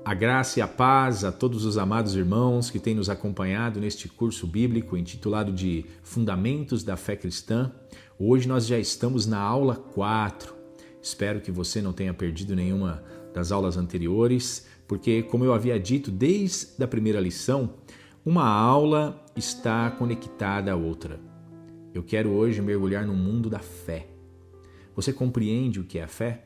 A graça e a paz a todos os amados irmãos que têm nos acompanhado neste curso bíblico intitulado de Fundamentos da Fé Cristã. Hoje nós já estamos na aula 4. Espero que você não tenha perdido nenhuma das aulas anteriores, porque, como eu havia dito desde a primeira lição, uma aula está conectada à outra. Eu quero hoje mergulhar no mundo da fé. Você compreende o que é a fé?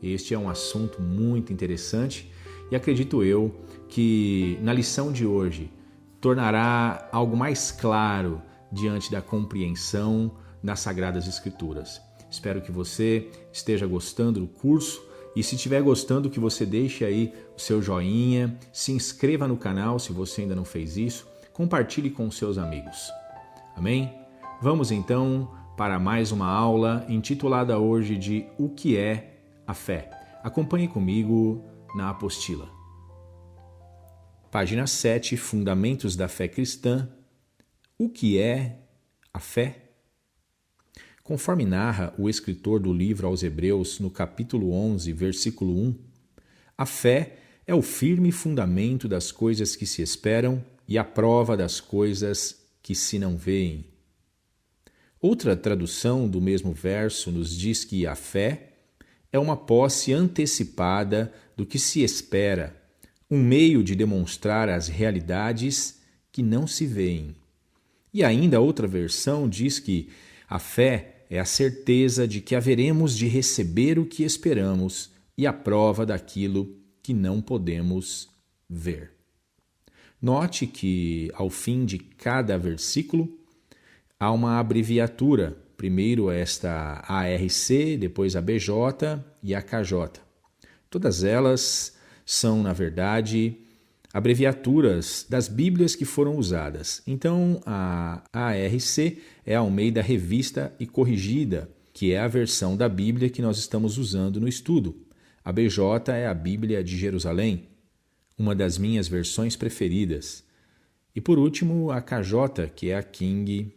Este é um assunto muito interessante e acredito eu que na lição de hoje tornará algo mais claro diante da compreensão das Sagradas Escrituras. Espero que você esteja gostando do curso e, se estiver gostando, que você deixe aí o seu joinha, se inscreva no canal se você ainda não fez isso, compartilhe com os seus amigos. Amém? Vamos então para mais uma aula intitulada hoje de O que é a fé. Acompanhe comigo na apostila. Página 7, Fundamentos da Fé Cristã. O que é a fé? Conforme narra o escritor do livro aos Hebreus, no capítulo 11, versículo 1, a fé é o firme fundamento das coisas que se esperam e a prova das coisas que se não veem. Outra tradução do mesmo verso nos diz que a fé é uma posse antecipada do que se espera, um meio de demonstrar as realidades que não se veem. E ainda outra versão diz que a fé é a certeza de que haveremos de receber o que esperamos e a prova daquilo que não podemos ver. Note que, ao fim de cada versículo, há uma abreviatura. Primeiro esta ARC, depois a BJ e a KJ. Todas elas são, na verdade, abreviaturas das Bíblias que foram usadas. Então, a ARC é a Almeida Revista e Corrigida, que é a versão da Bíblia que nós estamos usando no estudo. A BJ é a Bíblia de Jerusalém, uma das minhas versões preferidas. E, por último, a KJ, que é a King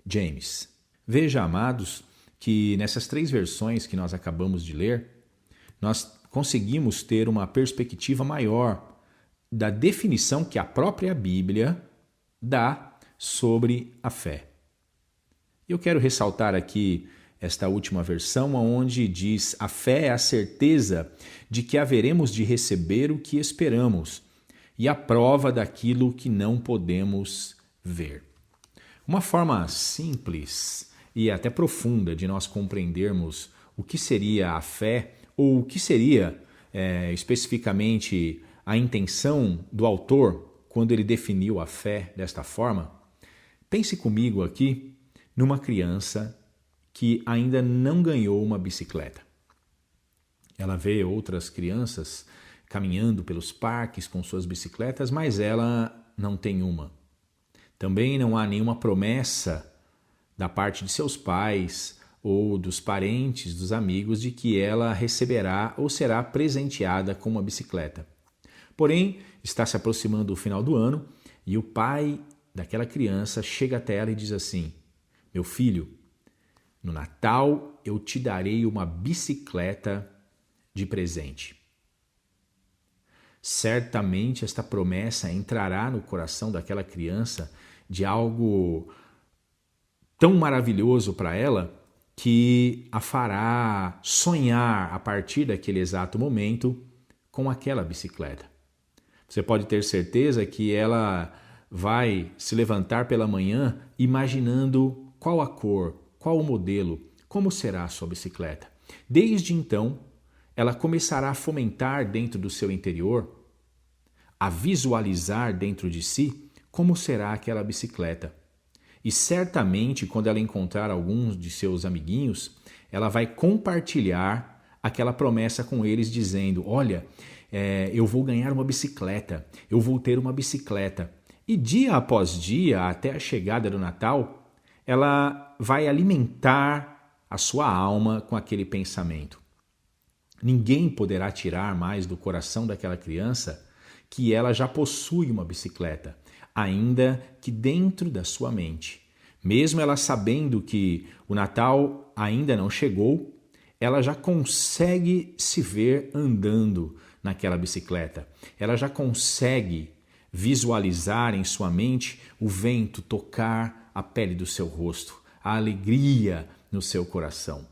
James. Veja, amados, que nessas três versões que nós acabamos de ler, nós conseguimos ter uma perspectiva maior da definição que a própria Bíblia dá sobre a fé. Eu quero ressaltar aqui esta última versão, onde diz: a fé é a certeza de que haveremos de receber o que esperamos e a prova daquilo que não podemos ver. Uma forma simples e até profunda de nós compreendermos o que seria a fé, ou o que seria especificamente a intenção do autor quando ele definiu a fé desta forma. Pense comigo aqui numa criança que ainda não ganhou uma bicicleta. Ela vê outras crianças caminhando pelos parques com suas bicicletas, mas ela não tem uma. Também não há nenhuma promessa da parte de seus pais ou dos parentes, dos amigos, de que ela receberá ou será presenteada com uma bicicleta. Porém, está se aproximando o final do ano e o pai daquela criança chega até ela e diz assim: meu filho, no Natal eu te darei uma bicicleta de presente. Certamente esta promessa entrará no coração daquela criança de algo tão maravilhoso para ela que a fará sonhar a partir daquele exato momento com aquela bicicleta. Você pode ter certeza que ela vai se levantar pela manhã imaginando qual a cor, qual o modelo, como será a sua bicicleta. Desde então, ela começará a fomentar dentro do seu interior, a visualizar dentro de si como será aquela bicicleta. E certamente, quando ela encontrar alguns de seus amiguinhos, ela vai compartilhar aquela promessa com eles, dizendo: olha, eu vou ganhar uma bicicleta, eu vou ter uma bicicleta. E dia após dia, até a chegada do Natal, ela vai alimentar a sua alma com aquele pensamento. Ninguém poderá tirar mais do coração daquela criança que ela já possui uma bicicleta, ainda que dentro da sua mente. Mesmo ela sabendo que o Natal ainda não chegou, ela já consegue se ver andando naquela bicicleta. Ela já consegue visualizar em sua mente o vento tocar a pele do seu rosto, a alegria no seu coração.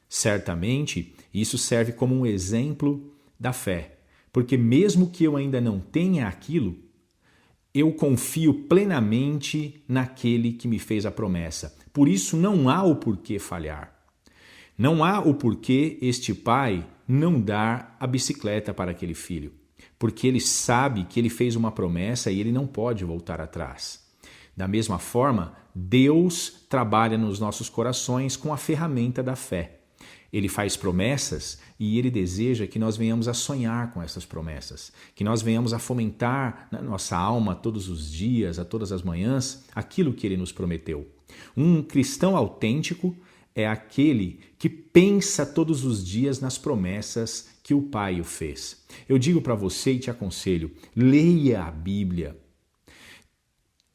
Certamente, isso serve como um exemplo da fé, porque mesmo que eu ainda não tenha aquilo, eu confio plenamente naquele que me fez a promessa. Por isso não há o porquê falhar. Não há o porquê este pai não dar a bicicleta para aquele filho, porque ele sabe que ele fez uma promessa e ele não pode voltar atrás. Da mesma forma, Deus trabalha nos nossos corações com a ferramenta da fé. Ele faz promessas e ele deseja que nós venhamos a sonhar com essas promessas, que nós venhamos a fomentar na nossa alma todos os dias, a todas as manhãs, aquilo que ele nos prometeu. Um cristão autêntico é aquele que pensa todos os dias nas promessas que o Pai o fez. Eu digo para você e te aconselho, leia a Bíblia.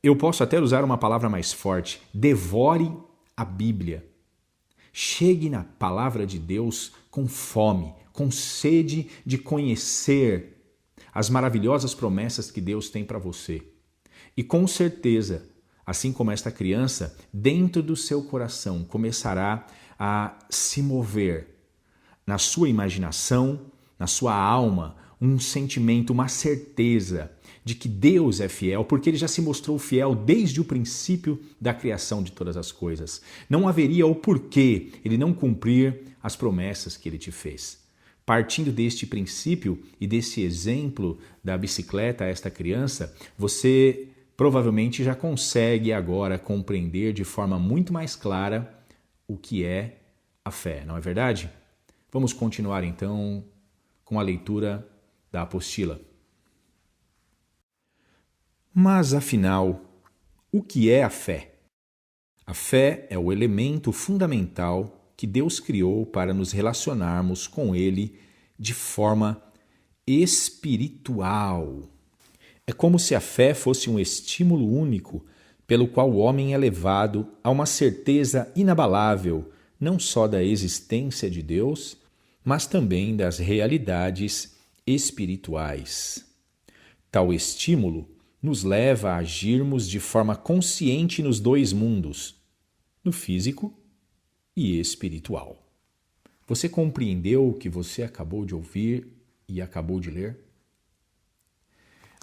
Eu posso até usar uma palavra mais forte, devore a Bíblia. Chegue na palavra de Deus com fome, com sede de conhecer as maravilhosas promessas que Deus tem para você. E com certeza, assim como esta criança, dentro do seu coração começará a se mover na sua imaginação, na sua alma, um sentimento, uma certeza de que Deus é fiel, porque ele já se mostrou fiel desde o princípio da criação de todas as coisas. Não haveria o porquê ele não cumprir as promessas que ele te fez. Partindo deste princípio e desse exemplo da bicicleta a esta criança, você provavelmente já consegue agora compreender de forma muito mais clara o que é a fé, não é verdade? Vamos continuar então com a leitura da apostila. Mas, afinal, o que é a fé? A fé é o elemento fundamental que Deus criou para nos relacionarmos com Ele de forma espiritual. É como se a fé fosse um estímulo único pelo qual o homem é levado a uma certeza inabalável, não só da existência de Deus, mas também das realidades espirituais. Tal estímulo nos leva a agirmos de forma consciente nos dois mundos, no físico e espiritual. Você compreendeu o que você acabou de ouvir e acabou de ler?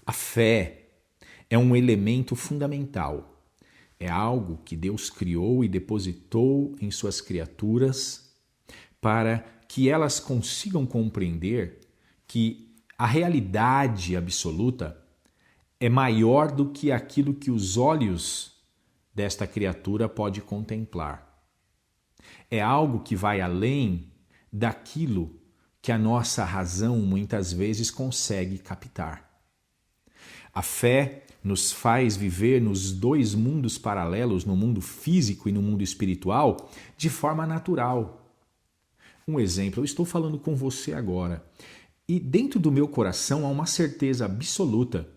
A fé é um elemento fundamental. É algo que Deus criou e depositou em suas criaturas para que elas consigam compreender que a realidade absoluta é maior do que aquilo que os olhos desta criatura pode contemplar. É algo que vai além daquilo que a nossa razão muitas vezes consegue captar. A fé nos faz viver nos dois mundos paralelos, no mundo físico e no mundo espiritual, de forma natural. Um exemplo, eu estou falando com você agora e dentro do meu coração há uma certeza absoluta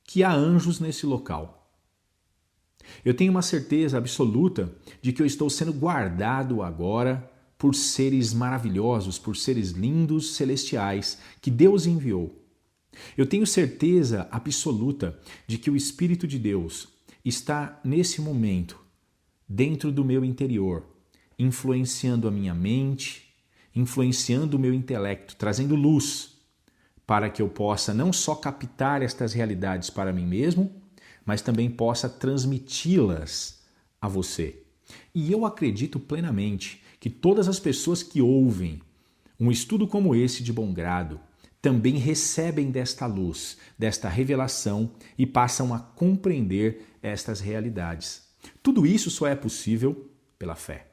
que há anjos nesse local. Eu tenho uma certeza absoluta de que eu estou sendo guardado agora por seres maravilhosos, por seres lindos, celestiais, que Deus enviou. Eu tenho certeza absoluta de que o Espírito de Deus está nesse momento dentro do meu interior, influenciando a minha mente, influenciando o meu intelecto, trazendo luz para que eu possa não só captar estas realidades para mim mesmo, mas também possa transmiti-las a você. E eu acredito plenamente que todas as pessoas que ouvem um estudo como esse de bom grado também recebem desta luz, desta revelação e passam a compreender estas realidades. Tudo isso só é possível pela fé.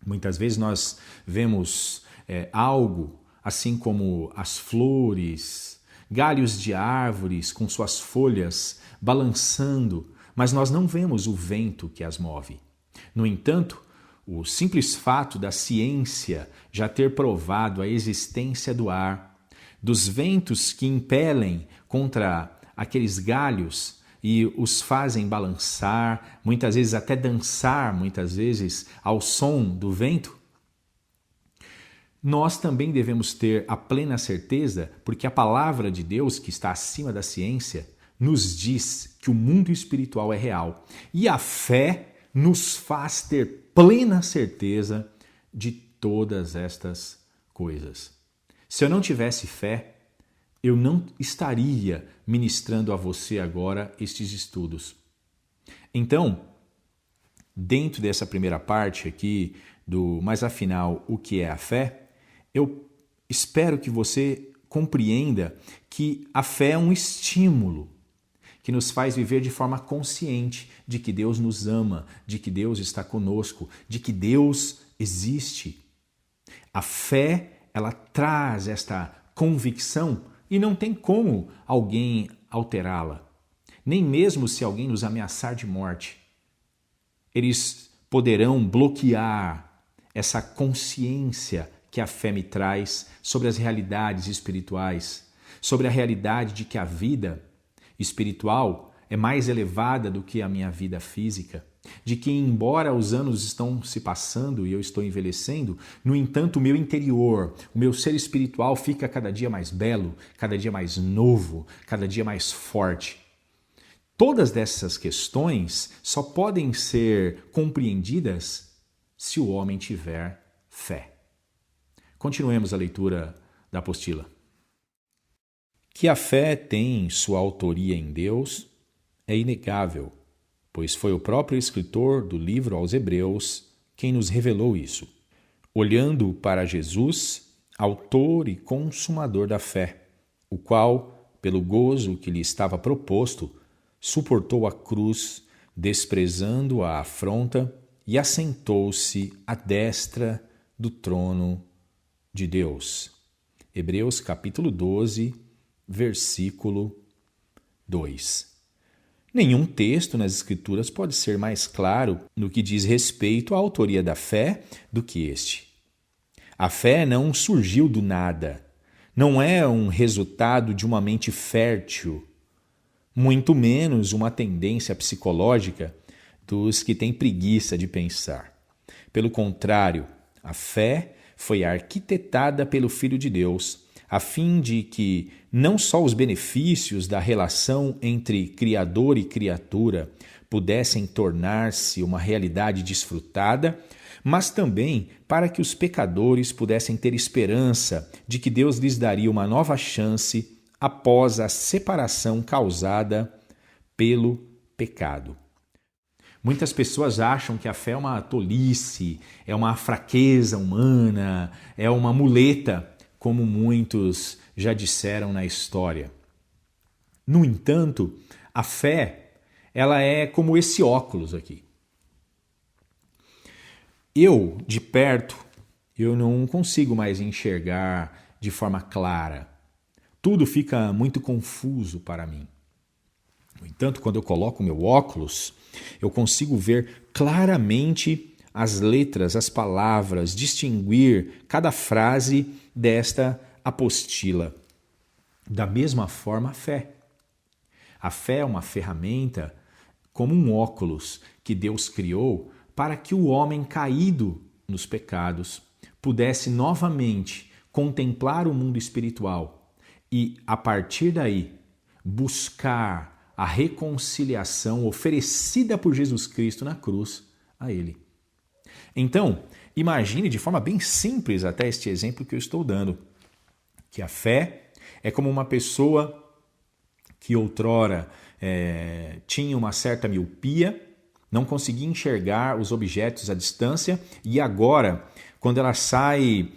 Muitas vezes nós vemos algo assim como as flores, galhos de árvores com suas folhas balançando, mas nós não vemos o vento que as move. No entanto, o simples fato da ciência já ter provado a existência do ar, dos ventos que impelem contra aqueles galhos e os fazem balançar, muitas vezes até dançar, muitas vezes ao som do vento, nós também devemos ter a plena certeza, porque a palavra de Deus, que está acima da ciência, nos diz que o mundo espiritual é real. E a fé nos faz ter plena certeza de todas estas coisas. Se eu não tivesse fé, eu não estaria ministrando a você agora estes estudos. Então, dentro dessa primeira parte aqui, mas afinal, o que é a fé? Eu espero que você compreenda que a fé é um estímulo que nos faz viver de forma consciente de que Deus nos ama, de que Deus está conosco, de que Deus existe. A fé, ela traz esta convicção e não tem como alguém alterá-la. Nem mesmo se alguém nos ameaçar de morte. Eles poderão bloquear essa consciência que a fé me traz sobre as realidades espirituais, sobre a realidade de que a vida espiritual é mais elevada do que a minha vida física, de que embora os anos estão se passando e eu estou envelhecendo, no entanto o meu interior, o meu ser espiritual fica cada dia mais belo, cada dia mais novo, cada dia mais forte. Todas dessas questões só podem ser compreendidas se o homem tiver fé. Continuemos a leitura da apostila. Que a fé tem sua autoria em Deus é inegável, pois foi o próprio escritor do livro aos Hebreus quem nos revelou isso. Olhando para Jesus, autor e consumador da fé, o qual, pelo gozo que lhe estava proposto, suportou a cruz, desprezando a afronta, e assentou-se à destra do trono de Deus. Hebreus capítulo 12, versículo 2. Nenhum texto nas Escrituras pode ser mais claro no que diz respeito à autoria da fé do que este. A fé não surgiu do nada, não é um resultado de uma mente fértil, muito menos uma tendência psicológica dos que têm preguiça de pensar. Pelo contrário, a fé foi arquitetada pelo Filho de Deus, a fim de que não só os benefícios da relação entre Criador e criatura pudessem tornar-se uma realidade desfrutada, mas também para que os pecadores pudessem ter esperança de que Deus lhes daria uma nova chance após a separação causada pelo pecado. Muitas pessoas acham que a fé é uma tolice, é uma fraqueza humana, é uma muleta, como muitos já disseram na história. No entanto, a fé, ela é como esse óculos aqui. Eu, de perto, eu não consigo mais enxergar de forma clara. Tudo fica muito confuso para mim. No entanto, quando eu coloco o meu óculos, eu consigo ver claramente as letras, as palavras, distinguir cada frase desta apostila. Da mesma forma, a fé. A fé é uma ferramenta como um óculos que Deus criou para que o homem caído nos pecados pudesse novamente contemplar o mundo espiritual e, a partir daí, buscar a reconciliação oferecida por Jesus Cristo na cruz a ele. Então, imagine de forma bem simples até este exemplo que eu estou dando, que a fé é como uma pessoa que outrora tinha uma certa miopia, não conseguia enxergar os objetos à distância e agora, quando ela sai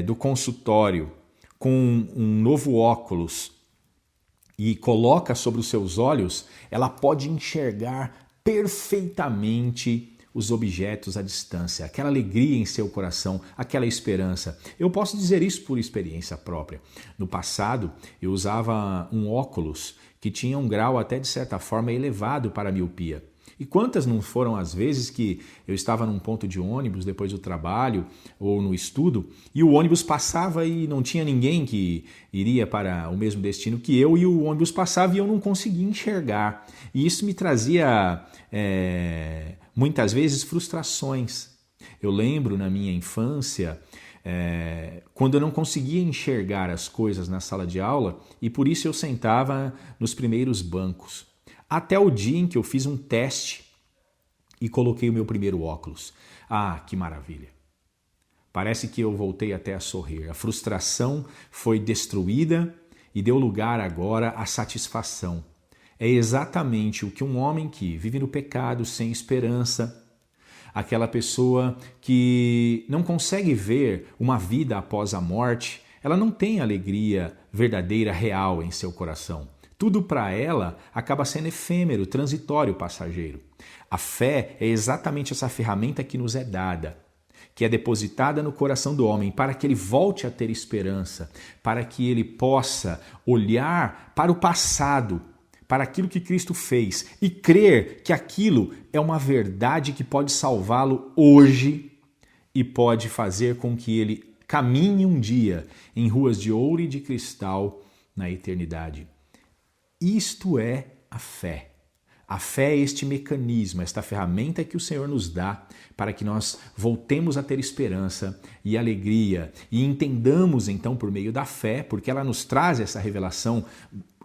do consultório com um novo óculos e coloca sobre os seus olhos, ela pode enxergar perfeitamente os objetos à distância, aquela alegria em seu coração, aquela esperança. Eu posso dizer isso por experiência própria. No passado, eu usava um óculos que tinha um grau até de certa forma elevado para a miopia. E quantas não foram as vezes que eu estava num ponto de ônibus depois do trabalho ou no estudo e o ônibus passava e não tinha ninguém que iria para o mesmo destino que eu e o ônibus passava e eu não conseguia enxergar. E isso me trazia muitas vezes frustrações. Eu lembro na minha infância quando eu não conseguia enxergar as coisas na sala de aula e por isso eu sentava nos primeiros bancos. Até o dia em que eu fiz um teste e coloquei o meu primeiro óculos. Ah, que maravilha! Parece que eu voltei até a sorrir. A frustração foi destruída e deu lugar agora à satisfação. É exatamente o que um homem que vive no pecado, sem esperança, aquela pessoa que não consegue ver uma vida após a morte, ela não tem alegria verdadeira, real em seu coração. Tudo para ela acaba sendo efêmero, transitório, passageiro. A fé é exatamente essa ferramenta que nos é dada, que é depositada no coração do homem para que ele volte a ter esperança, para que ele possa olhar para o passado, para aquilo que Cristo fez e crer que aquilo é uma verdade que pode salvá-lo hoje e pode fazer com que ele caminhe um dia em ruas de ouro e de cristal na eternidade. Isto é a fé. A fé é este mecanismo, esta ferramenta que o Senhor nos dá para que nós voltemos a ter esperança e alegria e entendamos então por meio da fé, porque ela nos traz essa revelação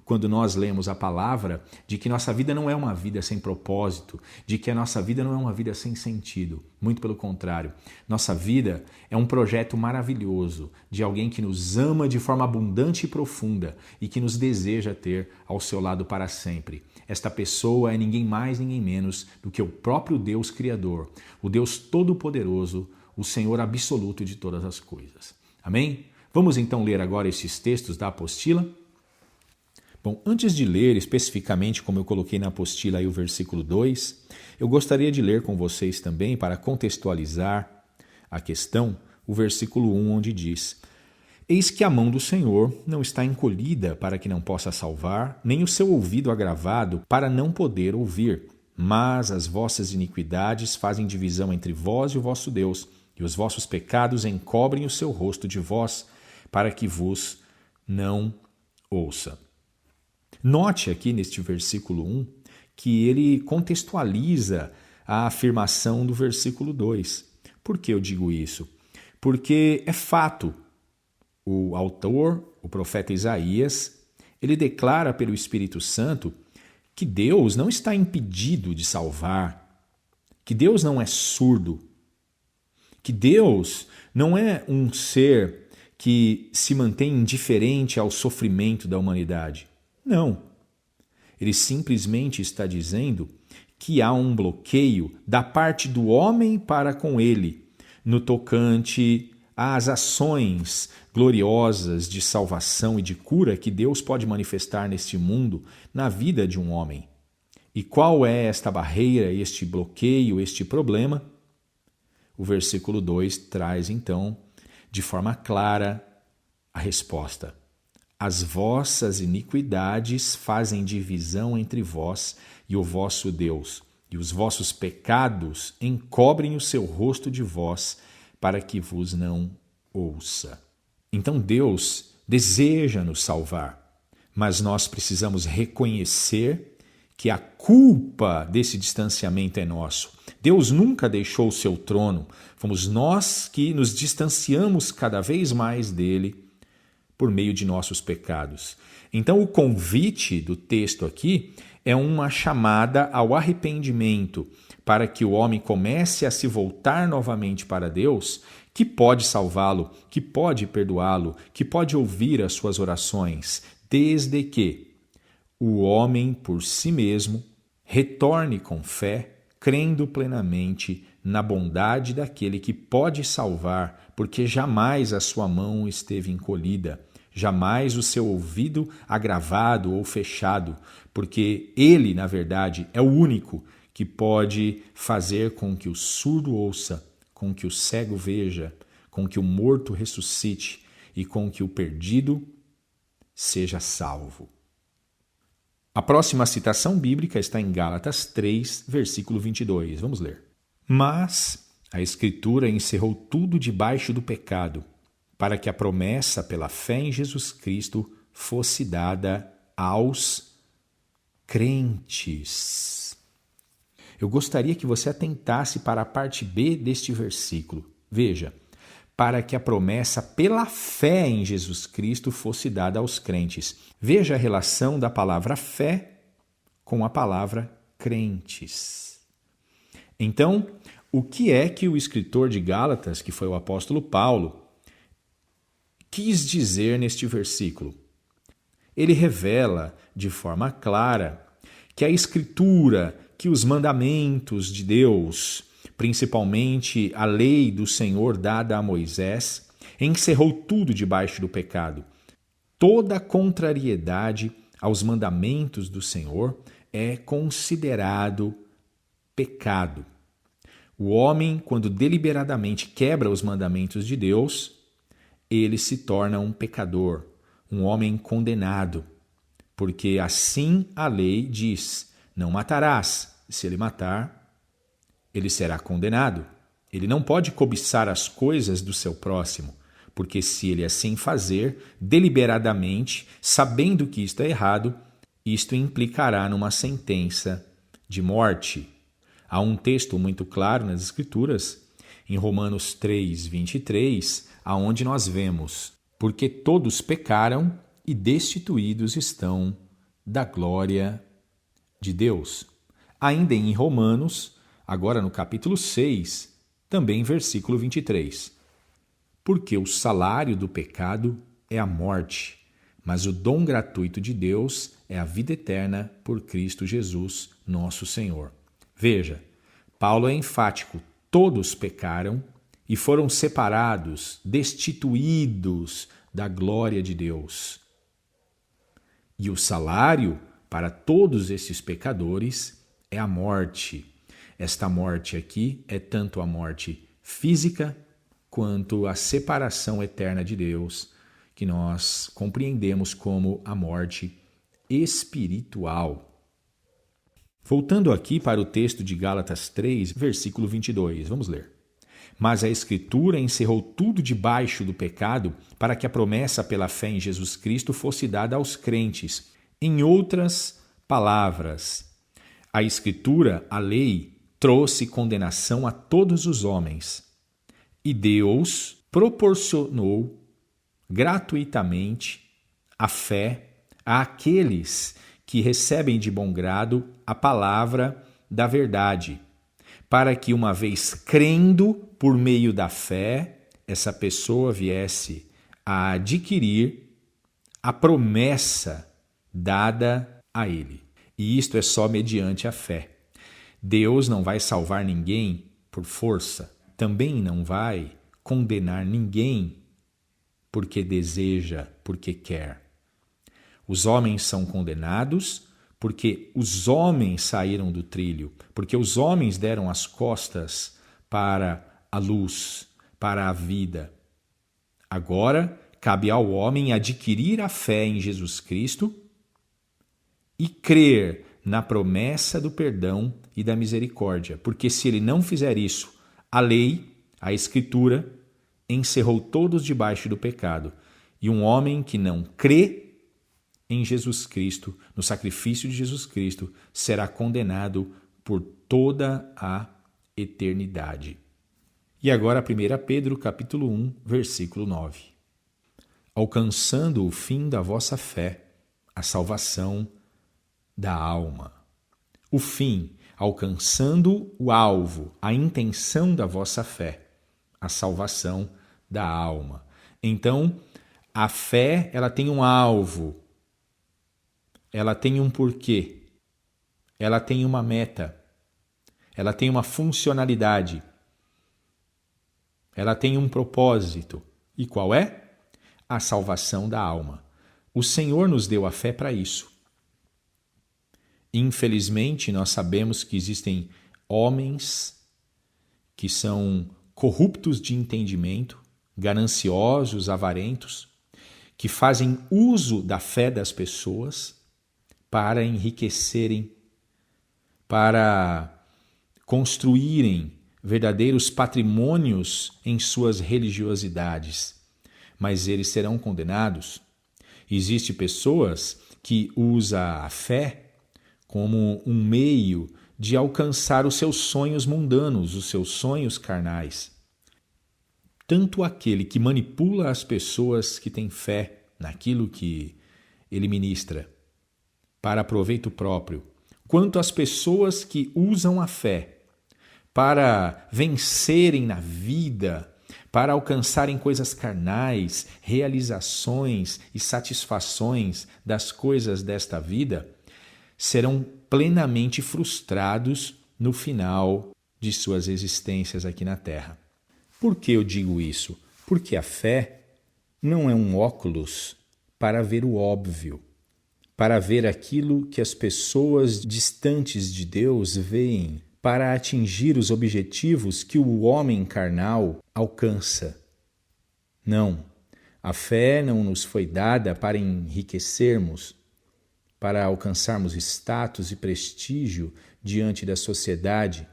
quando nós lemos a palavra, de que nossa vida não é uma vida sem propósito, de que a nossa vida não é uma vida sem sentido. Muito pelo contrário, nossa vida é um projeto maravilhoso de alguém que nos ama de forma abundante e profunda e que nos deseja ter ao seu lado para sempre. Esta pessoa é ninguém mais, ninguém menos do que o próprio Deus Criador, o Deus Todo-Poderoso, o Senhor absoluto de todas as coisas. Amém? Vamos então ler agora esses textos da apostila? Bom, antes de ler especificamente, como eu coloquei na apostila aí o versículo 2, eu gostaria de ler com vocês também, para contextualizar a questão, o versículo 1, onde diz: Eis que a mão do Senhor não está encolhida para que não possa salvar, nem o seu ouvido agravado para não poder ouvir. Mas as vossas iniquidades fazem divisão entre vós e o vosso Deus, e os vossos pecados encobrem o seu rosto de vós, para que vos não ouça. Note aqui neste versículo 1 que ele contextualiza a afirmação do versículo 2. Por que eu digo isso? Porque é fato. O autor, o profeta Isaías, ele declara pelo Espírito Santo que Deus não está impedido de salvar, que Deus não é surdo, que Deus não é um ser que se mantém indiferente ao sofrimento da humanidade. Não. Ele simplesmente está dizendo que há um bloqueio da parte do homem para com ele, no tocante às ações gloriosas de salvação e de cura que Deus pode manifestar neste mundo, na vida de um homem. E qual é esta barreira, este bloqueio, este problema? O versículo 2 traz, então, de forma clara, a resposta. As vossas iniquidades fazem divisão entre vós e o vosso Deus, e os vossos pecados encobrem o seu rosto de vós, para que vos não ouça. Então Deus deseja nos salvar, mas nós precisamos reconhecer que a culpa desse distanciamento é nosso. Deus nunca deixou o seu trono, fomos nós que nos distanciamos cada vez mais dele, por meio de nossos pecados. Então, o convite do texto aqui é uma chamada ao arrependimento, para que o homem comece a se voltar novamente para Deus, que pode salvá-lo, que pode perdoá-lo, que pode ouvir as suas orações, desde que o homem por si mesmo retorne com fé, crendo plenamente na bondade daquele que pode salvar, porque jamais a sua mão esteve encolhida, jamais o seu ouvido agravado ou fechado, porque ele, na verdade, é o único que pode fazer com que o surdo ouça, com que o cego veja, com que o morto ressuscite e com que o perdido seja salvo. A próxima citação bíblica está em Gálatas 3, versículo 22. Vamos ler. Mas a Escritura encerrou tudo debaixo do pecado, para que a promessa pela fé em Jesus Cristo fosse dada aos crentes. Eu gostaria que você atentasse para a parte B deste versículo. Veja, para que a promessa pela fé em Jesus Cristo fosse dada aos crentes. Veja a relação da palavra fé com a palavra crentes. Então, o que é que o escritor de Gálatas, que foi o apóstolo Paulo, quis dizer neste versículo? Ele revela de forma clara que a Escritura, que os mandamentos de Deus, principalmente a lei do Senhor dada a Moisés, encerrou tudo debaixo do pecado. Toda contrariedade aos mandamentos do Senhor é considerado pecado. O homem, quando deliberadamente quebra os mandamentos de Deus, ele se torna um pecador, um homem condenado, porque assim a lei diz: não matarás. Se ele matar, ele será condenado. Ele não pode cobiçar as coisas do seu próximo, porque se ele assim fazer, deliberadamente, sabendo que isto é errado, isto implicará numa sentença de morte. Há um texto muito claro nas Escrituras, em Romanos 3:23, aonde nós vemos: porque todos pecaram e destituídos estão da glória de Deus. Ainda em Romanos, agora no capítulo 6, também versículo 23. Porque o salário do pecado é a morte, mas o dom gratuito de Deus é a vida eterna por Cristo Jesus, nosso Senhor. Veja, Paulo é enfático: todos pecaram e foram separados, destituídos da glória de Deus. E o salário para todos esses pecadores é a morte. Esta morte aqui é tanto a morte física quanto a separação eterna de Deus, que nós compreendemos como a morte espiritual. Voltando aqui para o texto de Gálatas 3, versículo 22, vamos ler. Mas a Escritura encerrou tudo debaixo do pecado para que a promessa pela fé em Jesus Cristo fosse dada aos crentes. Em outras palavras, a Escritura, a lei, trouxe condenação a todos os homens. E Deus proporcionou gratuitamente a fé àqueles que recebem de bom grado a palavra da verdade, para que, uma vez crendo por meio da fé, essa pessoa viesse a adquirir a promessa dada a ele. E isto é só mediante a fé. Deus não vai salvar ninguém por força, também não vai condenar ninguém porque deseja, porque quer. Os homens são condenados porque os homens saíram do trilho, porque os homens deram as costas para a luz, para a vida. Agora, cabe ao homem adquirir a fé em Jesus Cristo e crer na promessa do perdão e da misericórdia, porque se ele não fizer isso, a lei, a Escritura, encerrou todos debaixo do pecado. E um homem que não crê em Jesus Cristo, no sacrifício de Jesus Cristo, será condenado por toda a eternidade. E agora 1 Pedro capítulo 1, versículo 9. Alcançando o fim da vossa fé, a salvação da alma. O fim, alcançando o alvo, a intenção da vossa fé, a salvação da alma. Então, a fé, ela tem um alvo, ela tem um porquê, ela tem uma meta, ela tem uma funcionalidade, ela tem um propósito. E qual é? A salvação da alma. O Senhor nos deu a fé para isso. Infelizmente, nós sabemos que existem homens que são corruptos de entendimento, gananciosos, avarentos, que fazem uso da fé das pessoas para enriquecerem, para construírem verdadeiros patrimônios em suas religiosidades, mas eles serão condenados. Existem pessoas que usam a fé como um meio de alcançar os seus sonhos mundanos, os seus sonhos carnais. Tanto aquele que manipula as pessoas que têm fé naquilo que ele ministra para proveito próprio, quanto as pessoas que usam a fé para vencerem na vida, para alcançarem coisas carnais, realizações e satisfações das coisas desta vida, serão plenamente frustrados no final de suas existências aqui na Terra. Por que eu digo isso? Porque a fé não é um óculos para ver o óbvio, para ver aquilo que as pessoas distantes de Deus veem, para atingir os objetivos que o homem carnal alcança. Não, a fé não nos foi dada para enriquecermos, para alcançarmos status e prestígio diante da sociedade.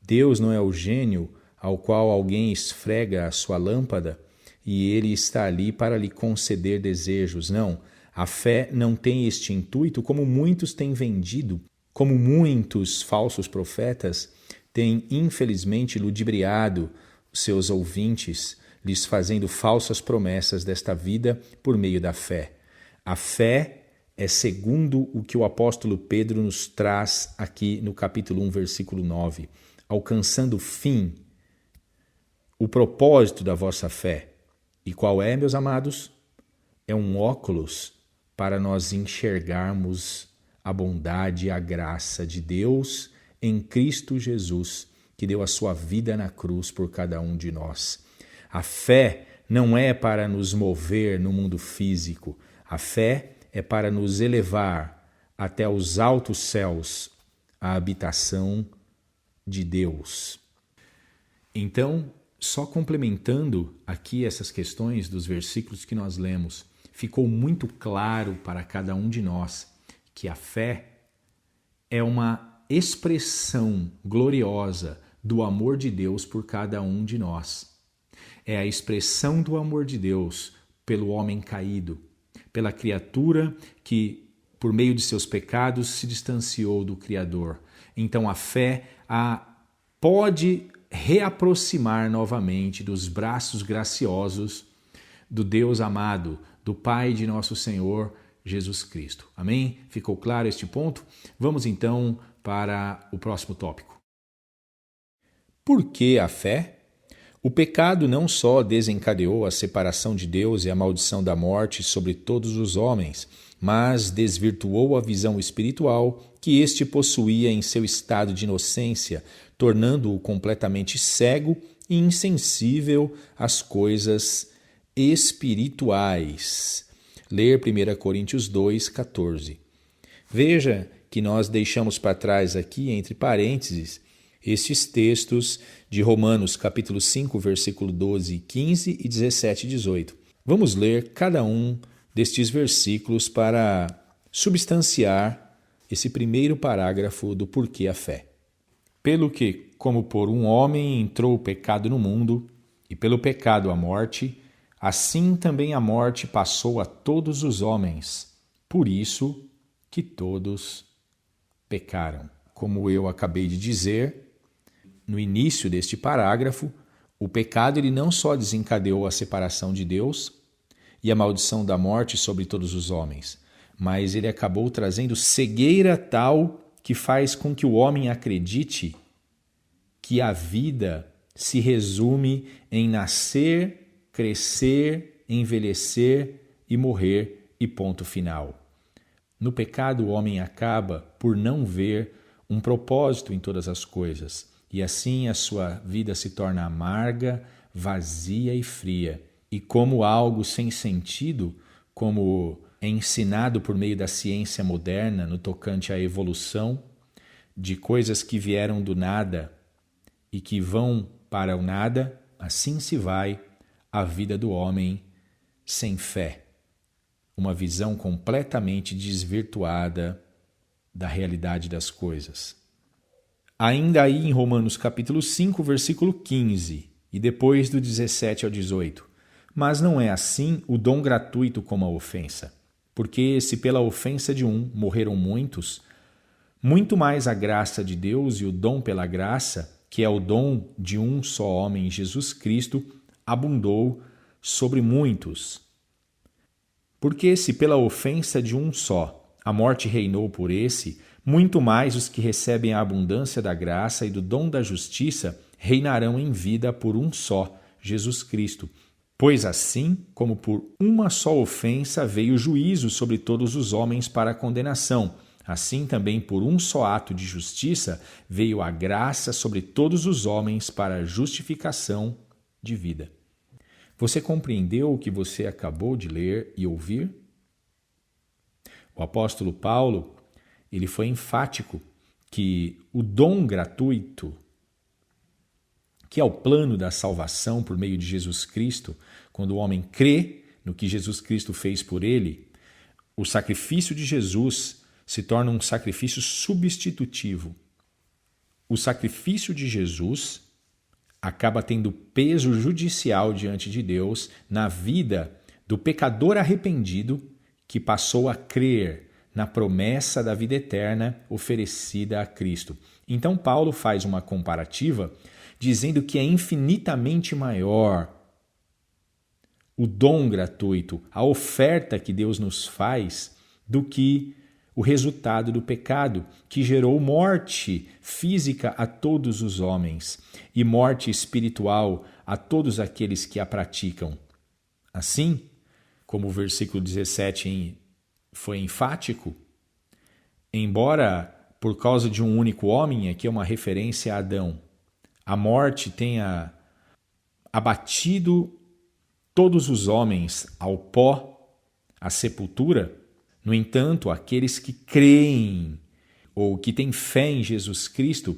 Deus não é o gênio ao qual alguém esfrega a sua lâmpada e ele está ali para lhe conceder desejos. Não, a fé não tem este intuito, como muitos têm vendido, como muitos falsos profetas têm infelizmente ludibriado os seus ouvintes, lhes fazendo falsas promessas desta vida por meio da fé. A fé é segundo o que o apóstolo Pedro nos traz aqui no capítulo 1, versículo 9, alcançando o fim, o propósito da vossa fé. E qual é, meus amados? É um óculos para nós enxergarmos a bondade e a graça de Deus em Cristo Jesus, que deu a sua vida na cruz por cada um de nós. A fé não é para nos mover no mundo físico. A fé é para nos elevar até os altos céus, a habitação de Deus. Então, só complementando aqui essas questões dos versículos que nós lemos, ficou muito claro para cada um de nós que a fé é uma expressão gloriosa do amor de Deus por cada um de nós. É a expressão do amor de Deus pelo homem caído, pela criatura que, por meio de seus pecados, se distanciou do Criador. Então a fé pode reaproximar novamente dos braços graciosos do Deus amado, do Pai de nosso Senhor Jesus Cristo. Amém? Ficou claro este ponto? Vamos então para o próximo tópico. Por que a fé? O pecado não só desencadeou a separação de Deus e a maldição da morte sobre todos os homens, mas desvirtuou a visão espiritual que este possuía em seu estado de inocência, tornando-o completamente cego e insensível às coisas espirituais. Ler 1 Coríntios 2, 14. Veja que nós deixamos para trás aqui, entre parênteses, estes textos de Romanos capítulo 5, versículo 12, 15 e 17 e 18. Vamos ler cada um destes versículos para substanciar esse primeiro parágrafo do porquê a fé. Pelo que, como por um homem entrou o pecado no mundo, e pelo pecado a morte, assim também a morte passou a todos os homens, por isso que todos pecaram. Como eu acabei de dizer, no início deste parágrafo, o pecado ele não só desencadeou a separação de Deus e a maldição da morte sobre todos os homens, mas ele acabou trazendo cegueira tal que faz com que o homem acredite que a vida se resume em nascer, crescer, envelhecer e morrer e ponto final. No pecado, o homem acaba por não ver um propósito em todas as coisas, e assim a sua vida se torna amarga, vazia e fria. E como algo sem sentido, como é ensinado por meio da ciência moderna no tocante à evolução, de coisas que vieram do nada e que vão para o nada, assim se vai a vida do homem sem fé. Uma visão completamente desvirtuada da realidade das coisas. Ainda aí em Romanos capítulo 5, versículo 15, e depois do 17 ao 18. Mas não é assim o dom gratuito como a ofensa. Porque se pela ofensa de um morreram muitos, muito mais a graça de Deus e o dom pela graça, que é o dom de um só homem, Jesus Cristo, abundou sobre muitos. Porque se pela ofensa de um só a morte reinou por esse, muito mais os que recebem a abundância da graça e do dom da justiça reinarão em vida por um só, Jesus Cristo. Pois assim como por uma só ofensa veio o juízo sobre todos os homens para a condenação, assim também por um só ato de justiça veio a graça sobre todos os homens para a justificação de vida. Você compreendeu o que você acabou de ler e ouvir? O apóstolo Paulo, ele foi enfático que o dom gratuito, que é o plano da salvação por meio de Jesus Cristo, quando o homem crê no que Jesus Cristo fez por ele, o sacrifício de Jesus se torna um sacrifício substitutivo. O sacrifício de Jesus acaba tendo peso judicial diante de Deus na vida do pecador arrependido que passou a crer na promessa da vida eterna oferecida a Cristo. Então Paulo faz uma comparativa dizendo que é infinitamente maior o dom gratuito, a oferta que Deus nos faz, do que o resultado do pecado, que gerou morte física a todos os homens e morte espiritual a todos aqueles que a praticam. Assim, como o versículo 17 foi enfático, embora por causa de um único homem, aqui é uma referência a Adão, a morte tenha abatido todos os homens ao pó, à sepultura, no entanto, aqueles que creem ou que têm fé em Jesus Cristo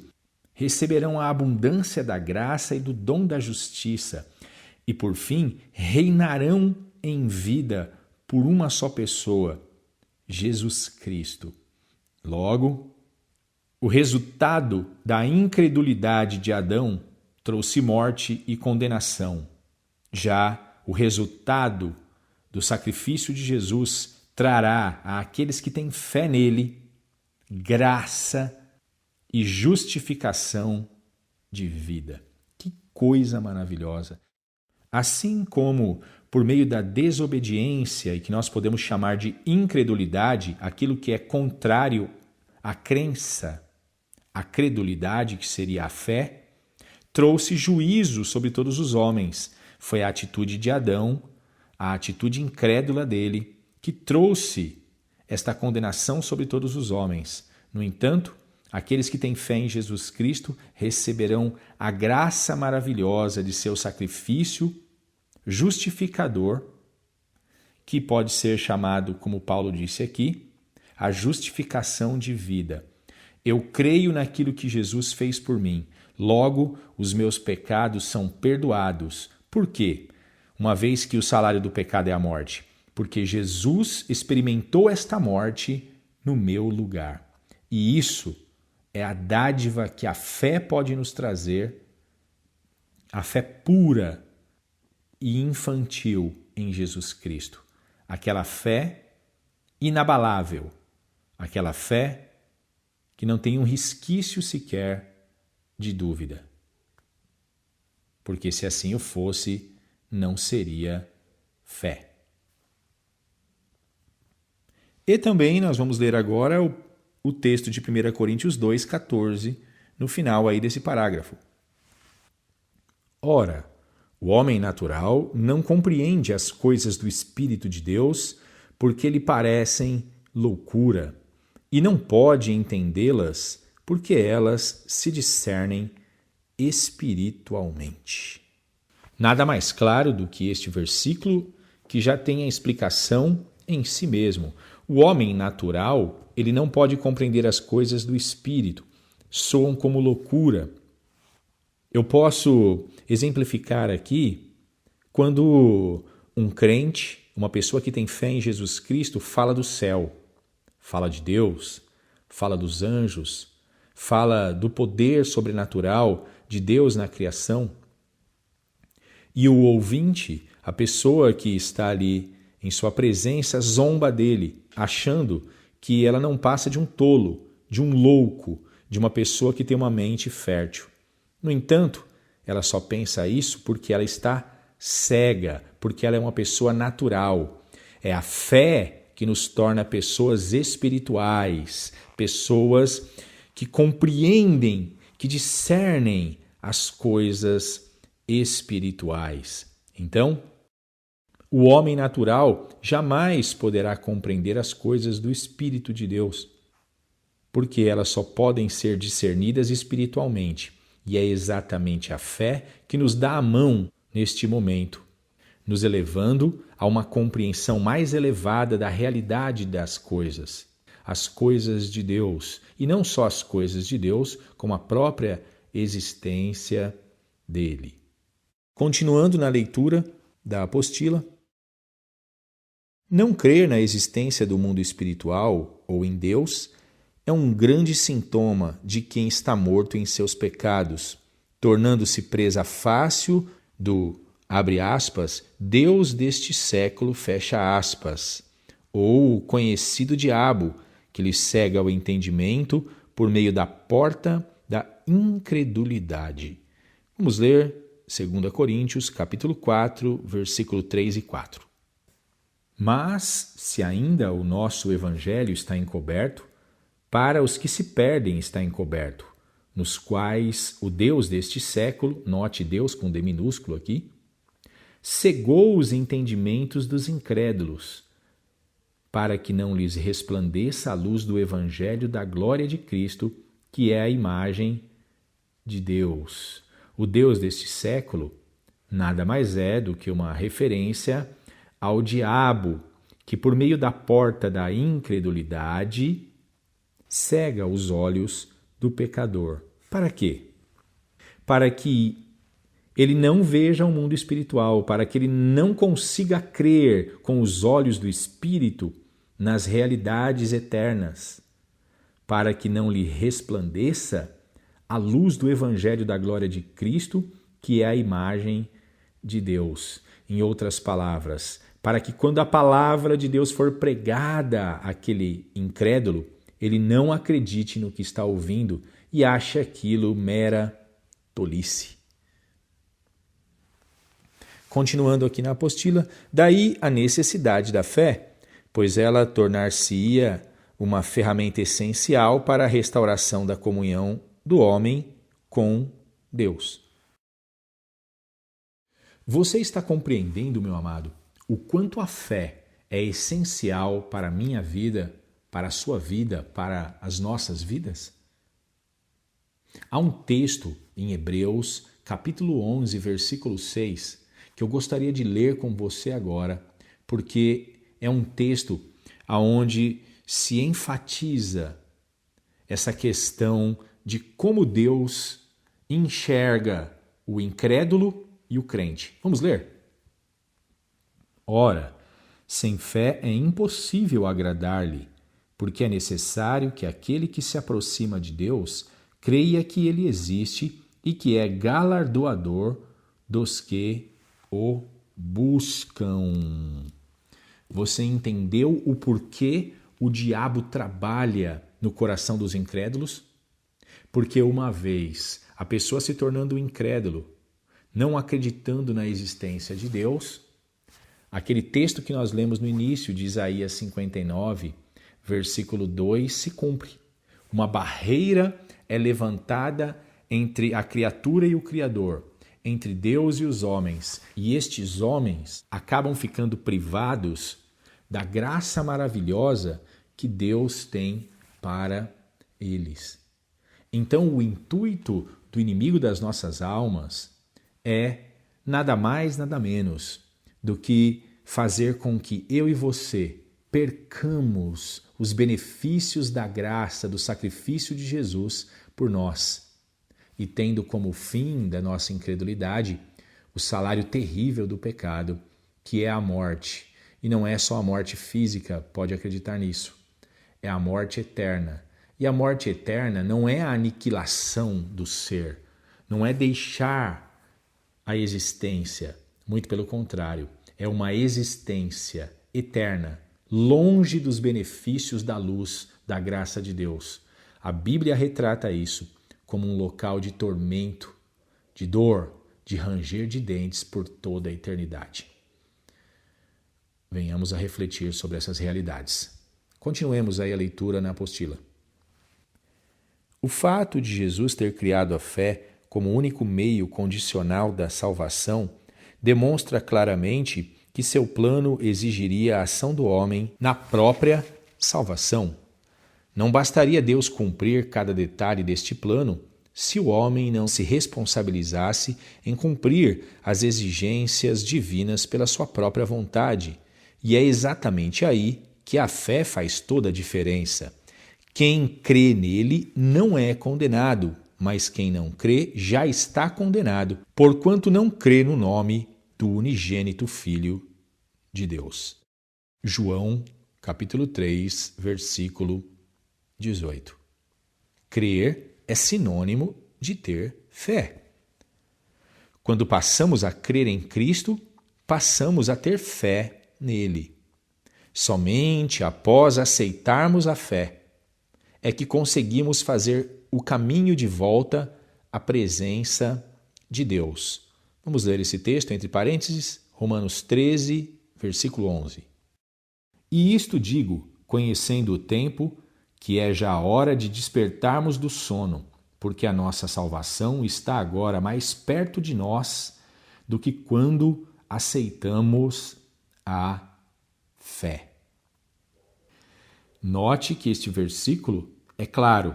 receberão a abundância da graça e do dom da justiça e, por fim, reinarão em vida por uma só pessoa, Jesus Cristo. Logo, o resultado da incredulidade de Adão trouxe morte e condenação. Já o resultado do sacrifício de Jesus trará àqueles que têm fé nele graça e justificação de vida. Que coisa maravilhosa! Assim como por meio da desobediência, e que nós podemos chamar de incredulidade, aquilo que é contrário à crença, a credulidade, que seria a fé, trouxe juízo sobre todos os homens. Foi a atitude de Adão, a atitude incrédula dele, que trouxe esta condenação sobre todos os homens. No entanto, aqueles que têm fé em Jesus Cristo receberão a graça maravilhosa de seu sacrifício justificador, que pode ser chamado, como Paulo disse aqui, a justificação de vida. Eu creio naquilo que Jesus fez por mim, logo os meus pecados são perdoados. Por quê? Uma vez que o salário do pecado é a morte. Porque Jesus experimentou esta morte no meu lugar. E isso é a dádiva que a fé pode nos trazer, a fé pura e infantil em Jesus Cristo. Aquela fé inabalável, aquela fé que não tem um resquício sequer de dúvida. Porque se assim o fosse, não seria fé. E também nós vamos ler agora o texto de 1 Coríntios 2,14, no final aí desse parágrafo. Ora, o homem natural não compreende as coisas do Espírito de Deus, porque lhe parecem loucura, e não pode entendê-las, porque elas se discernem espiritualmente. Nada mais claro do que este versículo, que já tem a explicação em si mesmo. O homem natural, ele não pode compreender as coisas do Espírito, soam como loucura. Eu posso exemplificar aqui quando um crente, uma pessoa que tem fé em Jesus Cristo, fala do céu, fala de Deus, fala dos anjos, fala do poder sobrenatural de Deus na criação. E o ouvinte, a pessoa que está ali em sua presença, zomba dele, achando que ela não passa de um tolo, de um louco, de uma pessoa que tem uma mente fértil. No entanto, ela só pensa isso porque ela está cega, porque ela é uma pessoa natural. É a fé que nos torna pessoas espirituais, pessoas que compreendem, que discernem as coisas espirituais. Então, o homem natural jamais poderá compreender as coisas do Espírito de Deus, porque elas só podem ser discernidas espiritualmente. E é exatamente a fé que nos dá a mão neste momento, nos elevando a uma compreensão mais elevada da realidade das coisas, as coisas de Deus, e não só as coisas de Deus, como a própria existência dele. Continuando na leitura da apostila, não crer na existência do mundo espiritual ou em Deus é um grande sintoma de quem está morto em seus pecados, tornando-se presa fácil do, abre aspas, Deus deste século, fecha aspas, ou o conhecido diabo, que lhe cega o entendimento por meio da porta da incredulidade. Vamos ler 2 Coríntios, capítulo 4, versículo 3 e 4. Mas, se ainda o nosso evangelho está encoberto, para os que se perdem está encoberto, nos quais o Deus deste século, note Deus com D minúsculo aqui, cegou os entendimentos dos incrédulos, para que não lhes resplandeça a luz do evangelho da glória de Cristo, que é a imagem de Deus. O Deus deste século nada mais é do que uma referência ao diabo, que por meio da porta da incredulidade cega os olhos do pecador. Para quê? Para que ele não veja o mundo espiritual, para que ele não consiga crer com os olhos do Espírito nas realidades eternas, para que não lhe resplandeça a luz do Evangelho da glória de Cristo, que é a imagem de Deus. Em outras palavras, para que quando a palavra de Deus for pregada àquele incrédulo, ele não acredite no que está ouvindo e ache aquilo mera tolice. Continuando aqui na apostila, daí a necessidade da fé, pois ela tornar-se-ia uma ferramenta essencial para a restauração da comunhão do homem com Deus. Você está compreendendo, meu amado, o quanto a fé é essencial para a minha vida, para a sua vida, para as nossas vidas? Há um texto em Hebreus, capítulo 11, versículo 6, que eu gostaria de ler com você agora, porque é um texto onde se enfatiza essa questão de como Deus enxerga o incrédulo e o crente. Vamos ler? Ora, sem fé é impossível agradar-lhe, porque é necessário que aquele que se aproxima de Deus creia que ele existe e que é galardoador dos que o buscam. Você entendeu o porquê o diabo trabalha no coração dos incrédulos? Porque uma vez a pessoa se tornando incrédulo, não acreditando na existência de Deus, aquele texto que nós lemos no início de Isaías 59, versículo 2, se cumpre. Uma barreira é levantada entre a criatura e o Criador, entre Deus e os homens, e estes homens acabam ficando privados da graça maravilhosa que Deus tem para eles. Então, o intuito do inimigo das nossas almas é nada mais, nada menos do que fazer com que eu e você percamos os benefícios da graça, do sacrifício de Jesus por nós, e tendo como fim da nossa incredulidade o salário terrível do pecado, que é a morte. E não é só a morte física, pode acreditar nisso. É a morte eterna. E a morte eterna não é a aniquilação do ser, não é deixar a existência, muito pelo contrário, é uma existência eterna, longe dos benefícios da luz, da graça de Deus. A Bíblia retrata isso como um local de tormento, de dor, de ranger de dentes por toda a eternidade. Venhamos a refletir sobre essas realidades. Continuemos aí a leitura na apostila. O fato de Jesus ter criado a fé como único meio condicional da salvação demonstra claramente que seu plano exigiria a ação do homem na própria salvação. Não bastaria Deus cumprir cada detalhe deste plano se o homem não se responsabilizasse em cumprir as exigências divinas pela sua própria vontade. E é exatamente aí que a fé faz toda a diferença. Quem crê nele não é condenado, mas quem não crê já está condenado, porquanto não crê no nome do unigênito Filho de Deus. João, capítulo 3, versículo 18. Crer é sinônimo de ter fé. Quando passamos a crer em Cristo, passamos a ter fé nele. Somente após aceitarmos a fé é que conseguimos fazer o caminho de volta à presença de Deus. Vamos ler esse texto entre parênteses, Romanos 13, versículo 11. E isto digo, conhecendo o tempo, que é já a hora de despertarmos do sono, porque a nossa salvação está agora mais perto de nós do que quando aceitamos a fé. Note que este versículo é claro.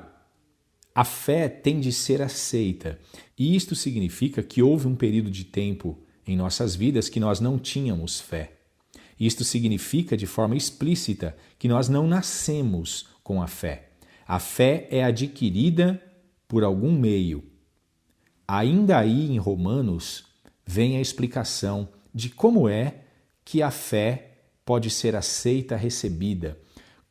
A fé tem de ser aceita, e isto significa que houve um período de tempo em nossas vidas que nós não tínhamos fé. Isto significa de forma explícita que nós não nascemos com a fé. A fé é adquirida por algum meio. Ainda aí em Romanos vem a explicação de como é que a fé pode ser aceita, recebida.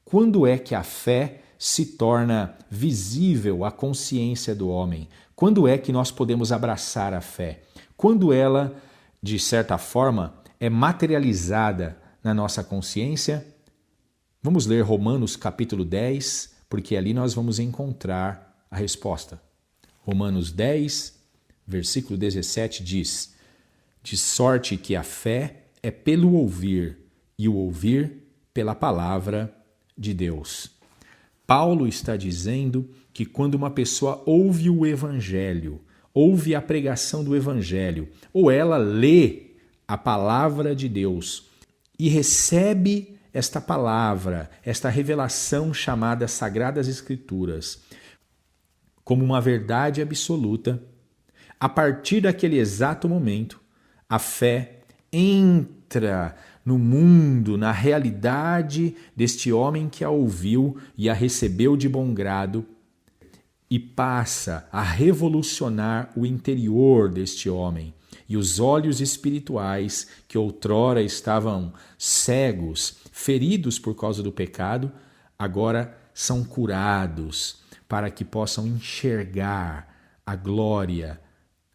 Quando é que a fé se torna visível à consciência do homem? Quando é que nós podemos abraçar a fé? Quando ela, de certa forma, é materializada na nossa consciência? Vamos ler Romanos capítulo 10, porque ali nós vamos encontrar a resposta. Romanos 10, versículo 17 diz: de sorte que a fé é pelo ouvir, e o ouvir pela palavra de Deus. Paulo está dizendo que quando uma pessoa ouve o Evangelho, ouve a pregação do Evangelho, ou ela lê a palavra de Deus e recebe esta palavra, esta revelação chamada Sagradas Escrituras, como uma verdade absoluta, a partir daquele exato momento, a fé entra no mundo, na realidade deste homem que a ouviu e a recebeu de bom grado e passa a revolucionar o interior deste homem. E os olhos espirituais, que outrora estavam cegos, feridos por causa do pecado, agora são curados para que possam enxergar a glória,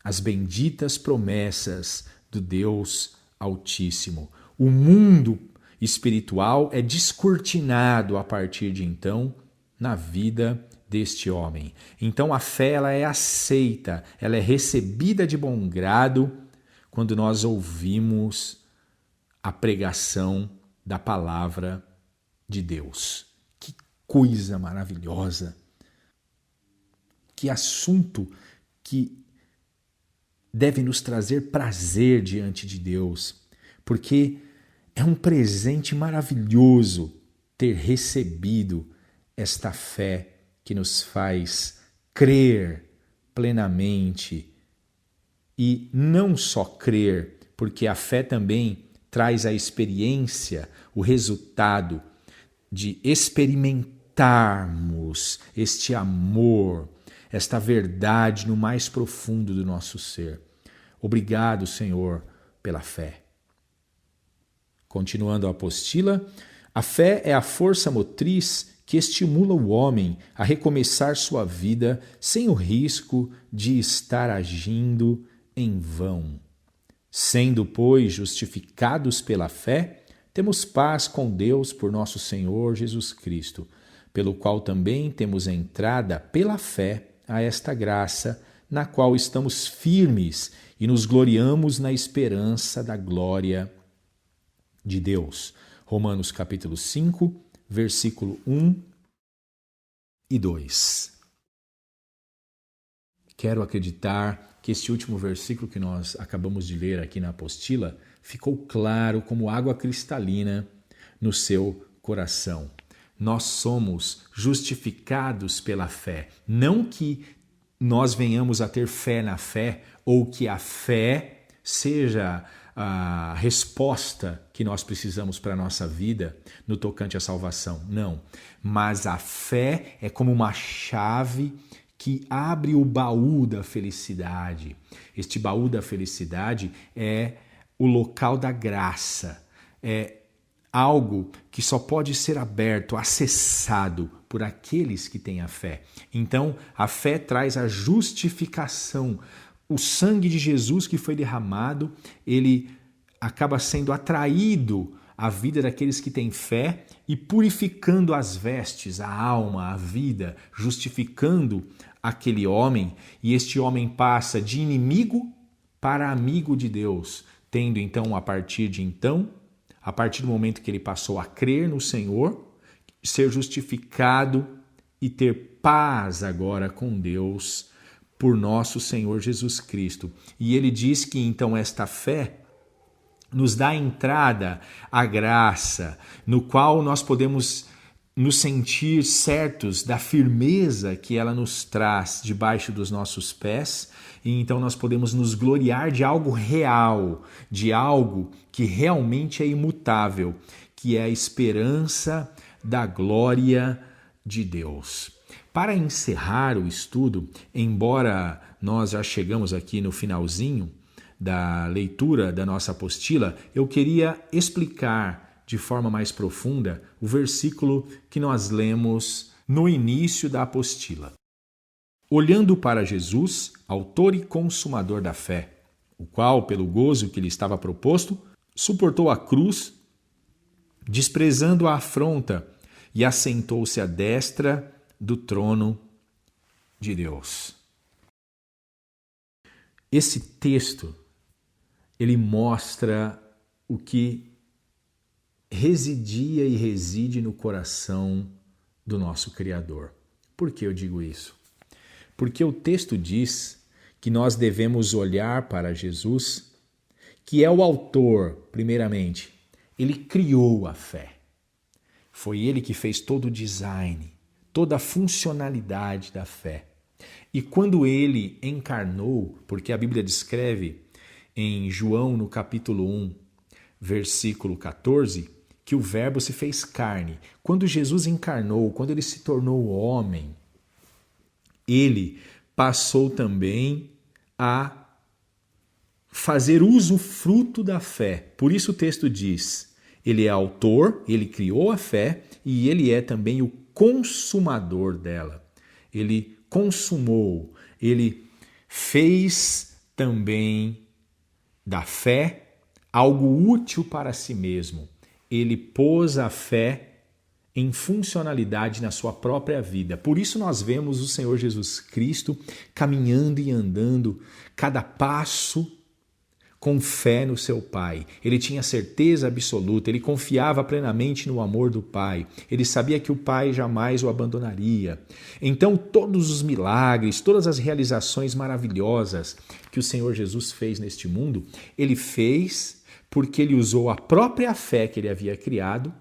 as benditas promessas do Deus Altíssimo. O mundo espiritual é descortinado a partir de então na vida deste homem. Então a fé ela é aceita, ela é recebida de bom grado quando nós ouvimos a pregação da palavra de Deus. Que coisa maravilhosa! Que assunto que deve nos trazer prazer diante de Deus, porque é um presente maravilhoso ter recebido esta fé que nos faz crer plenamente. E não só crer, porque a fé também traz a experiência, o resultado de experimentarmos este amor, esta verdade no mais profundo do nosso ser. Obrigado, Senhor, pela fé. Continuando a apostila, a fé é a força motriz que estimula o homem a recomeçar sua vida sem o risco de estar agindo em vão. Sendo, pois, justificados pela fé, temos paz com Deus por nosso Senhor Jesus Cristo, pelo qual também temos entrada pela fé a esta graça, na qual estamos firmes e nos gloriamos na esperança da glória de Deus. Romanos capítulo 5, versículo 1 e 2. Quero acreditar que este último versículo que nós acabamos de ler aqui na apostila ficou claro como água cristalina no seu coração. Nós somos justificados pela fé. Não que nós venhamos a ter fé na fé ou que a fé seja a resposta que nós precisamos para a nossa vida no tocante à salvação. Não. Mas a fé é como uma chave que abre o baú da felicidade. Este baú da felicidade é o local da graça. É algo que só pode ser aberto, acessado por aqueles que têm a fé. Então, a fé traz a justificação. O sangue de Jesus que foi derramado, ele acaba sendo atraído à vida daqueles que têm fé e purificando as vestes, a alma, a vida, justificando aquele homem, e este homem passa de inimigo para amigo de Deus, tendo então, a partir do momento que ele passou a crer no Senhor, ser justificado e ter paz agora com Deus por nosso Senhor Jesus Cristo. E ele diz que então esta fé nos dá entrada à graça, no qual nós podemos nos sentir certos da firmeza que ela nos traz debaixo dos nossos pés, e então nós podemos nos gloriar de algo real, de algo que realmente é imutável, que é a esperança da glória de Deus. Para encerrar o estudo, embora nós já chegamos aqui no finalzinho da leitura da nossa apostila, eu queria explicar de forma mais profunda o versículo que nós lemos no início da apostila. Olhando para Jesus, autor e consumador da fé, o qual, pelo gozo que lhe estava proposto, suportou a cruz, desprezando a afronta, e assentou-se à destra do trono de Deus. Esse texto, ele mostra o que residia e reside no coração do nosso Criador. Por que eu digo isso? Porque o texto diz que nós devemos olhar para Jesus, que é o autor, primeiramente. Ele criou a fé. Foi ele que fez todo o design, toda a funcionalidade da fé. E quando ele encarnou, porque a Bíblia descreve em João, no capítulo 1, versículo 14, que o Verbo se fez carne. Quando Jesus encarnou, quando ele se tornou homem, ele passou também a fazer usufruto da fé. Por isso o texto diz, ele é autor, ele criou a fé e ele é também o consumador dela. Ele consumou, ele fez também da fé algo útil para si mesmo. Ele pôs a fé em funcionalidade na sua própria vida. Por isso nós vemos o Senhor Jesus Cristo caminhando e andando cada passo com fé no seu Pai. Ele tinha certeza absoluta, ele confiava plenamente no amor do Pai. Ele sabia que o Pai jamais o abandonaria. Então todos os milagres, todas as realizações maravilhosas que o Senhor Jesus fez neste mundo, ele fez porque ele usou a própria fé que ele havia criado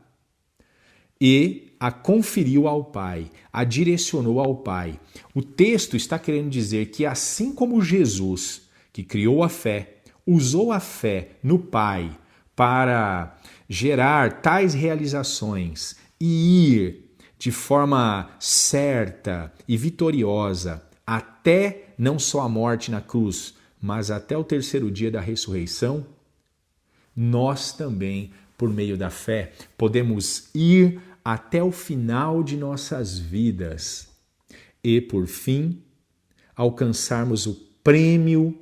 e a conferiu ao Pai, a direcionou ao Pai. O texto está querendo dizer que assim como Jesus, que criou a fé, usou a fé no Pai para gerar tais realizações e ir de forma certa e vitoriosa até não só a morte na cruz, mas até o terceiro dia da ressurreição, nós também, por meio da fé, podemos ir até o final de nossas vidas e, por fim, alcançarmos o prêmio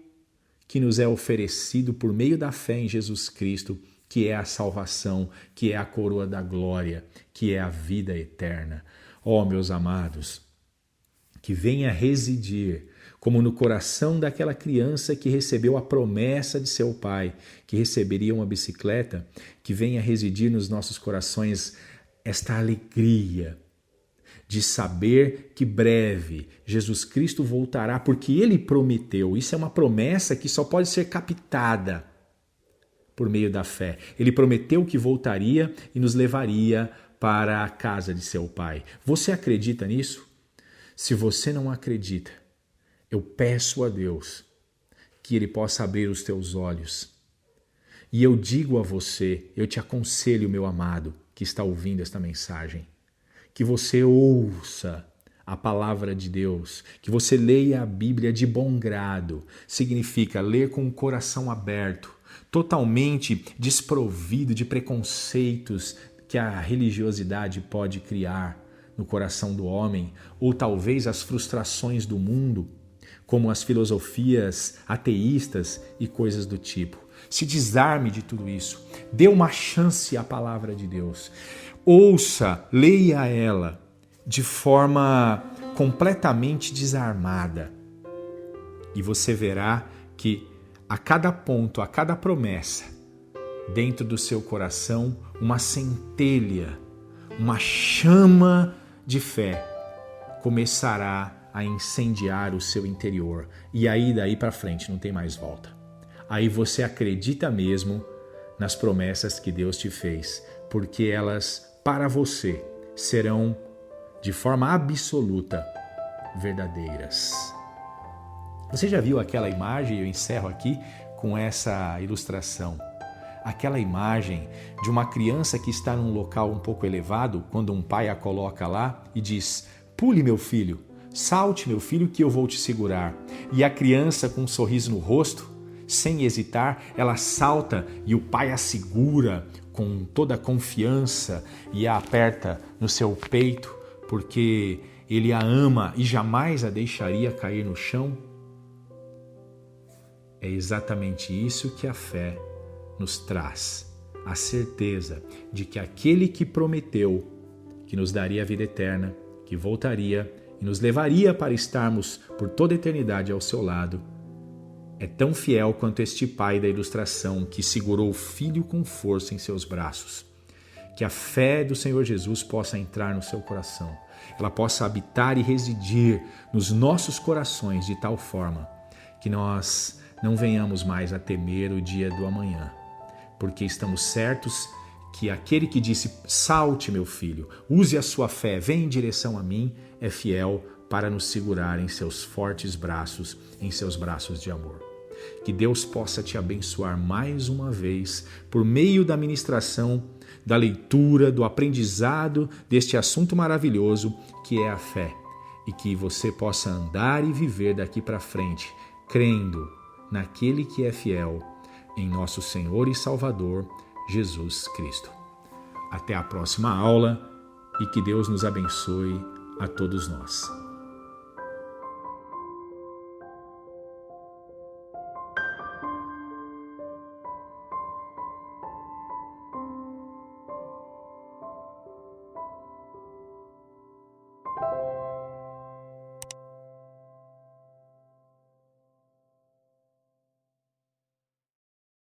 que nos é oferecido por meio da fé em Jesus Cristo, que é a salvação, que é a coroa da glória, que é a vida eterna. Ó, meus amados, que venha residir como no coração daquela criança que recebeu a promessa de seu pai, que receberia uma bicicleta, que venha residir nos nossos corações esta alegria de saber que breve Jesus Cristo voltará, porque Ele prometeu. Isso é uma promessa que só pode ser captada por meio da fé. Ele prometeu que voltaria e nos levaria para a casa de seu Pai. Você acredita nisso? Se você não acredita, eu peço a Deus que Ele possa abrir os teus olhos. E eu digo a você, eu te aconselho, meu amado, que está ouvindo esta mensagem, que você ouça a palavra de Deus, que você leia a Bíblia de bom grado. Significa ler com o coração aberto, totalmente desprovido de preconceitos que a religiosidade pode criar no coração do homem, ou talvez as frustrações do mundo, como as filosofias ateístas e coisas do tipo. Se desarme de tudo isso. Dê uma chance à palavra de Deus. Ouça, leia ela de forma completamente desarmada. E você verá que a cada ponto, a cada promessa, dentro do seu coração, uma centelha, uma chama de fé começará a incendiar o seu interior. E aí, daí para frente, não tem mais volta. Aí você acredita mesmo nas promessas que Deus te fez, porque elas, para você, serão de forma absoluta verdadeiras. Você já viu aquela imagem? Eu encerro aqui com essa ilustração. Aquela imagem de uma criança que está num local um pouco elevado, quando um pai a coloca lá e diz: "Pule, meu filho, salte, meu filho, que eu vou te segurar." E a criança, com um sorriso no rosto, sem hesitar, ela salta e o pai a segura com toda a confiança e a aperta no seu peito, porque ele a ama e jamais a deixaria cair no chão. É exatamente isso que a fé nos traz, a certeza de que aquele que prometeu que nos daria a vida eterna, que voltaria e nos levaria para estarmos por toda a eternidade ao seu lado, é tão fiel quanto este pai da ilustração que segurou o filho com força em seus braços. Que a fé do Senhor Jesus possa entrar no seu coração, ela possa habitar e residir nos nossos corações de tal forma que nós não venhamos mais a temer o dia do amanhã, porque estamos certos que aquele que disse: "Salte, meu filho, use a sua fé, vem em direção a mim", é fiel para nos segurar em seus fortes braços, em seus braços de amor. Que Deus possa te abençoar mais uma vez por meio da ministração, da leitura, do aprendizado deste assunto maravilhoso que é a fé, e que você possa andar e viver daqui para frente, crendo naquele que é fiel, em nosso Senhor e Salvador, Jesus Cristo. Até a próxima aula e que Deus nos abençoe a todos nós.